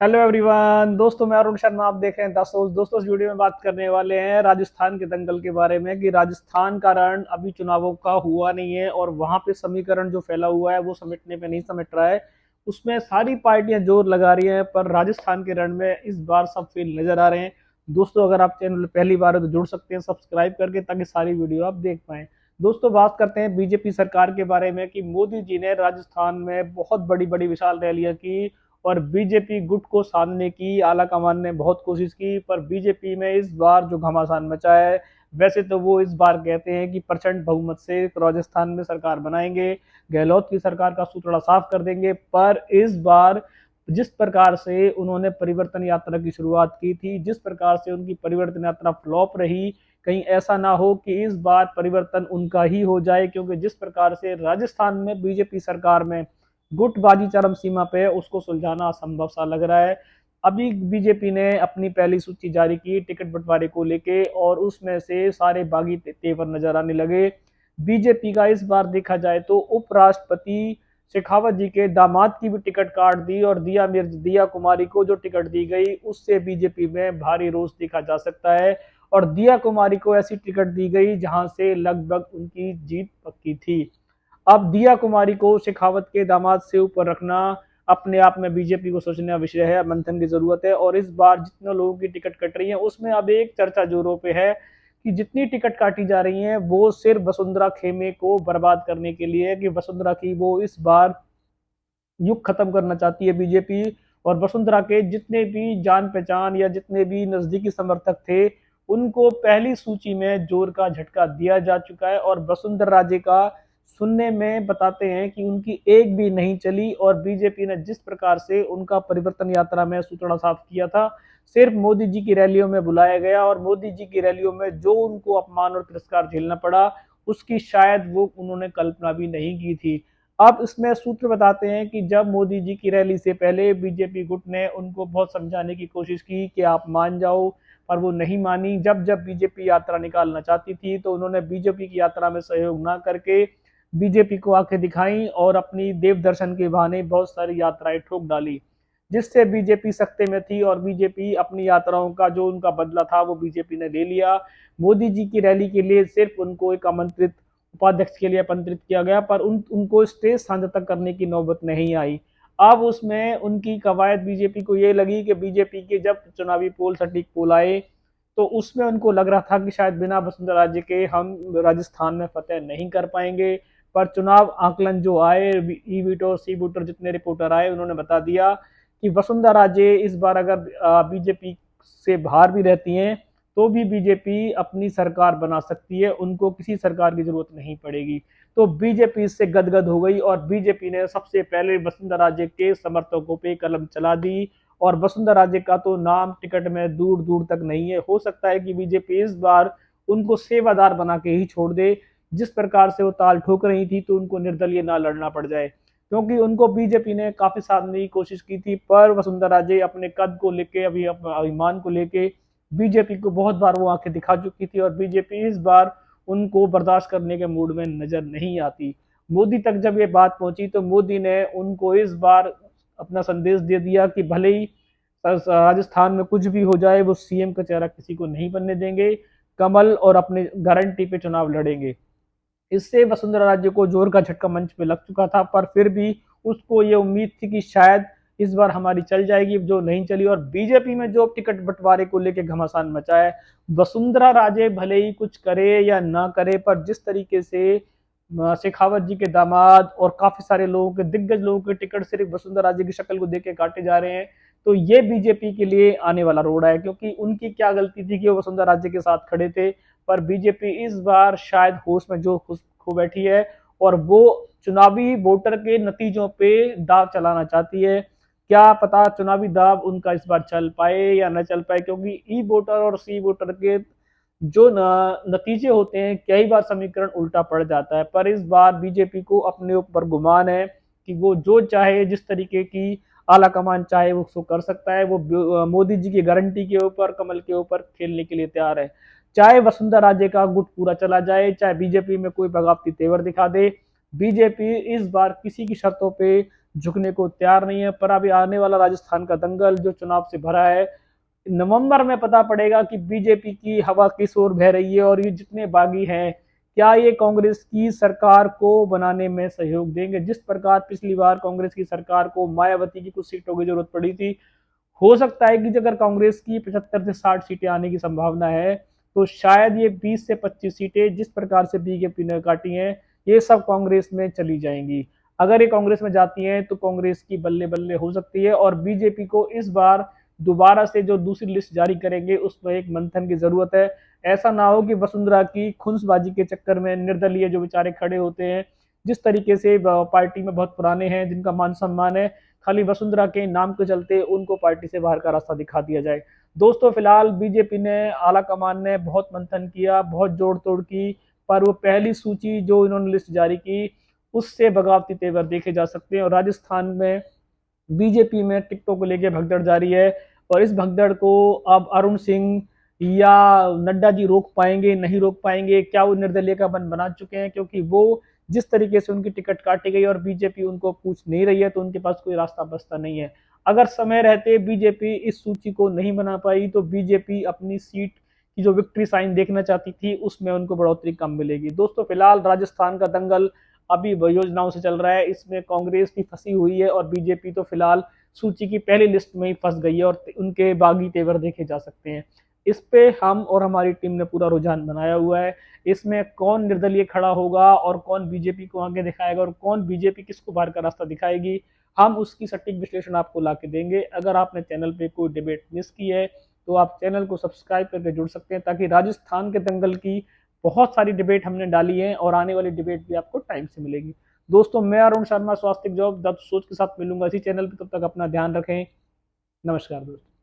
Hello everyone, दोस्तों मैं अरुण शर्मा। आप देख रहे हैं दोस्तों इस वीडियो में बात करने वाले हैं राजस्थान के दंगल के बारे में कि राजस्थान का रण अभी चुनावों का हुआ नहीं है और वहां पे समीकरण जो फैला हुआ है वो समेटने पे नहीं समेट रहा है। उसमें सारी पार्टियां जोर लगा रही हैं पर राजस्थान के रण में इस बार सब फेल नजर आ रहे हैं। दोस्तों अगर आप चैनल पहली बार है तो जुड़ सकते हैं सब्सक्राइब करके ताकि सारी वीडियो आप देख पाएं। दोस्तों बात करते हैं बीजेपी सरकार के बारे में कि मोदी जी ने राजस्थान में बहुत बड़ी बड़ी विशाल रैलियां की और बीजेपी गुट को साधने की आला कमान ने बहुत कोशिश की पर बीजेपी में इस बार जो घमासान मचा है। वैसे तो वो इस बार कहते हैं कि प्रचंड बहुमत से राजस्थान में सरकार बनाएंगे, गहलोत की सरकार का सूतड़ा साफ कर देंगे। पर इस बार जिस प्रकार से उन्होंने परिवर्तन यात्रा की शुरुआत की थी, जिस प्रकार से उनकी परिवर्तन यात्रा फ्लॉप रही, कहीं ऐसा ना हो कि इस बार परिवर्तन उनका ही हो जाए, क्योंकि जिस प्रकार से राजस्थान में बीजेपी सरकार में गुटबाजी चरम सीमा पे है उसको सुलझाना असंभव सा लग रहा है। अभी बीजेपी ने अपनी पहली सूची जारी की टिकट बंटवारे को लेके और उसमें से सारे बागी तेवर नजर आने लगे। बीजेपी का इस बार देखा जाए तो उपराष्ट्रपति शेखावत जी के दामाद की भी टिकट काट दी और दिया कुमारी को जो टिकट दी गई उससे बीजेपी में भारी रोष देखा जा सकता है। और दिया कुमारी को ऐसी टिकट दी गई जहां से लगभग उनकी जीत पक्की थी। अब दिया कुमारी को शेखावत के दामाद से ऊपर रखना अपने आप में बीजेपी को सोचने का विषय है, मंथन की जरूरत है। और इस बार जितने लोगों की टिकट कट रही है उसमें अब एक चर्चा जोरों पे है कि जितनी टिकट काटी जा रही है वो सिर्फ वसुंधरा खेमे को बर्बाद करने के लिए है, कि वसुंधरा की वो इस बार युग खत्म करना चाहती है बीजेपी। और वसुंधरा के जितने भी जान पहचान या जितने भी नजदीकी समर्थक थे उनको पहली सूची में जोर का झटका दिया जा चुका है। और वसुंधरा राजे का सुनने में बताते हैं कि उनकी एक भी नहीं चली और बीजेपी ने जिस प्रकार से उनका परिवर्तन यात्रा में सूतड़ा साफ किया था, सिर्फ मोदी जी की रैलियों में बुलाया गया और मोदी जी की रैलियों में जो उनको अपमान और तिरस्कार झेलना पड़ा उसकी शायद वो उन्होंने कल्पना भी नहीं की थी। अब इसमें सूत्र बताते हैं कि जब मोदी जी की रैली से पहले बीजेपी गुट ने उनको बहुत समझाने की कोशिश की कि आप मान जाओ, पर वो नहीं मानी। जब जब बीजेपी यात्रा निकालना चाहती थी तो उन्होंने बीजेपी की यात्रा में सहयोग ना करके बीजेपी को आंखें दिखाई और अपनी देव दर्शन के बहाने बहुत सारी यात्राएं ठोक डाली, जिससे बीजेपी सख्ते में थी और बीजेपी अपनी यात्राओं का जो उनका बदला था वो बीजेपी ने ले लिया। मोदी जी की रैली के लिए सिर्फ उनको एक आमंत्रित उपाध्यक्ष के लिए आमंत्रित किया गया पर उनको स्टेज साझा तक करने की नौबत नहीं आई। अब उसमें उनकी कवायद बीजेपी को ये लगी कि बीजेपी के जब चुनावी पोल सटीक पोल आए तो उसमें उनको लग रहा था कि शायद बिना वसुंधरा राजे के हम राजस्थान में फतेह नहीं कर पाएंगे। पर चुनाव आकलन जो आए, ई बीटर सी बूटर जितने रिपोर्टर आए उन्होंने बता दिया कि वसुंधरा राजे इस बार अगर बीजेपी से बाहर भी रहती हैं तो भी बीजेपी अपनी सरकार बना सकती है, उनको किसी सरकार की जरूरत नहीं पड़ेगी। तो बीजेपी इससे गदगद हो गई और बीजेपी ने सबसे पहले वसुंधरा राजे के समर्थकों पे कलम चला दी। और वसुंधरा राजे का तो नाम टिकट में दूर दूर तक नहीं है। हो सकता है कि बीजेपी इस बार उनको सेवादार बना के ही छोड़ दे। जिस प्रकार से वो ताल ठोक रही थी तो उनको निर्दलीय ना लड़ना पड़ जाए, क्योंकि उनको बीजेपी ने काफी साधने की कोशिश की थी पर वसुंधरा राजे अपने कद को लेके, अभी अपने अभिमान को लेके बीजेपी को बहुत बार वो आंखें दिखा चुकी थी और बीजेपी इस बार उनको बर्दाश्त करने के मूड में नजर नहीं आती। मोदी तक जब ये बात पहुंची तो मोदी ने उनको इस बार अपना संदेश दे दिया कि भले ही राजस्थान में कुछ भी हो जाए वो सीएम का चेहरा किसी को नहीं बनने देंगे, कमल और अपने गारंटी पे चुनाव लड़ेंगे। इससे वसुंधरा राजे को जोर का झटका मंच पे लग चुका था पर फिर भी उसको ये उम्मीद थी कि शायद इस बार हमारी चल जाएगी, जो नहीं चली। और बीजेपी में जो टिकट बंटवारे को लेकर घमासान मचा है, वसुंधरा राजे भले ही कुछ करे या ना करे पर जिस तरीके से शेखावत जी के दामाद और काफी सारे लोगों के, दिग्गज लोगों के टिकट सिर्फ वसुंधरा राजे की शक्ल को देख के काटे जा रहे हैं, तो ये बीजेपी के लिए आने वाला रोड है। क्योंकि उनकी क्या गलती थी कि वो वसुंधरा राजे के साथ खड़े थे, पर बीजेपी इस बार शायद होश में जो खो बैठी है और वो चुनावी वोटर के नतीजों पे दाव चलाना चाहती है। क्या पता चुनावी दाव उनका इस बार चल पाए या न चल पाए, क्योंकि ई वोटर और सी वोटर के जो नतीजे होते हैं कई बार समीकरण उल्टा पड़ जाता है। पर इस बार बीजेपी को अपने ऊपर गुमान है कि वो जो चाहे, जिस तरीके की आला कमान चाहे वो उसको कर सकता है। वो मोदी जी की गारंटी के ऊपर, कमल के ऊपर खेलने के लिए तैयार है। चाहे वसुंधरा राजे का गुट पूरा चला जाए, चाहे बीजेपी में कोई बगावती तेवर दिखा दे, बीजेपी इस बार किसी की शर्तों पे झुकने को तैयार नहीं है। पर अभी आने वाला राजस्थान का दंगल जो चुनाव से भरा है, नवंबर में पता पड़ेगा कि बीजेपी की हवा किस ओर बह रही है और ये जितने बागी हैं, क्या ये कांग्रेस की सरकार को बनाने में सहयोग देंगे। जिस प्रकार पिछली बार कांग्रेस की सरकार को मायावती की कुछ सीटों की जरूरत पड़ी थी, हो सकता है कि अगर कांग्रेस की 75 से 60 सीटें आने की संभावना है, तो शायद ये 20 से 25 सीटें जिस प्रकार से बीजेपी ने काटी हैं, ये सब कांग्रेस में चली जाएंगी। अगर ये कांग्रेस में जाती हैं तो कांग्रेस की बल्ले बल्ले हो सकती है और बीजेपी को इस बार दोबारा से जो दूसरी लिस्ट जारी करेंगे उसमें एक मंथन की जरूरत है। ऐसा ना हो कि वसुंधरा की खुंसबाजी के चक्कर में निर्दलीय जो बेचारे खड़े होते हैं, जिस तरीके से पार्टी में बहुत पुराने हैं, जिनका मान सम्मान है, खाली वसुंधरा के नाम के चलते उनको पार्टी से बाहर का रास्ता दिखा दिया जाए। दोस्तों फिलहाल बीजेपी ने, आला कमान ने बहुत मंथन किया, बहुत जोड़ तोड़ की, पर वो पहली सूची जो इन्होंने लिस्ट जारी की उससे बगावती तेवर देखे जा सकते हैं। और राजस्थान में बीजेपी में टिकटों को लेकर भगदड़ जारी है और इस भगदड़ को अब अरुण सिंह या नड्डा जी रोक पाएंगे, नहीं रोक पाएंगे, क्या वो निर्दलीय का बन बना चुके हैं, क्योंकि वो जिस तरीके से उनकी टिकट काटी गई और बीजेपी उनको पूछ नहीं रही है, तो उनके पास कोई रास्ता बचता नहीं है। अगर समय रहते बीजेपी इस सूची को नहीं बना पाई तो बीजेपी अपनी सीट की जो विक्ट्री साइन देखना चाहती थी उसमें उनको बढ़ोतरी कम मिलेगी। दोस्तों फिलहाल राजस्थान का दंगल अभी योजनाओं से चल रहा है, इसमें कांग्रेस भी फंसी हुई है और बीजेपी तो फिलहाल सूची की पहली लिस्ट में ही फंस गई है और उनके बागी तेवर देखे जा सकते हैं। इस पे हम और हमारी टीम ने पूरा रुझान बनाया हुआ है। इसमें कौन निर्दलीय खड़ा होगा और कौन बीजेपी को आगे दिखाएगा और कौन बीजेपी किसको बाहर का रास्ता दिखाएगी, हम उसकी सटीक विश्लेषण आपको ला के देंगे। अगर आपने चैनल पे कोई डिबेट मिस की है तो आप चैनल को सब्सक्राइब करके जुड़ सकते हैं, ताकि राजस्थान के दंगल की बहुत सारी डिबेट हमने डाली है और आने वाली डिबेट भी आपको टाइम से मिलेगी। दोस्तों मैं अरुण शर्मा स्वास्थ्य जॉब दत्त सोच के साथ मिलूंगा इसी चैनल पर। तब तक अपना ध्यान रखें। नमस्कार दोस्तों।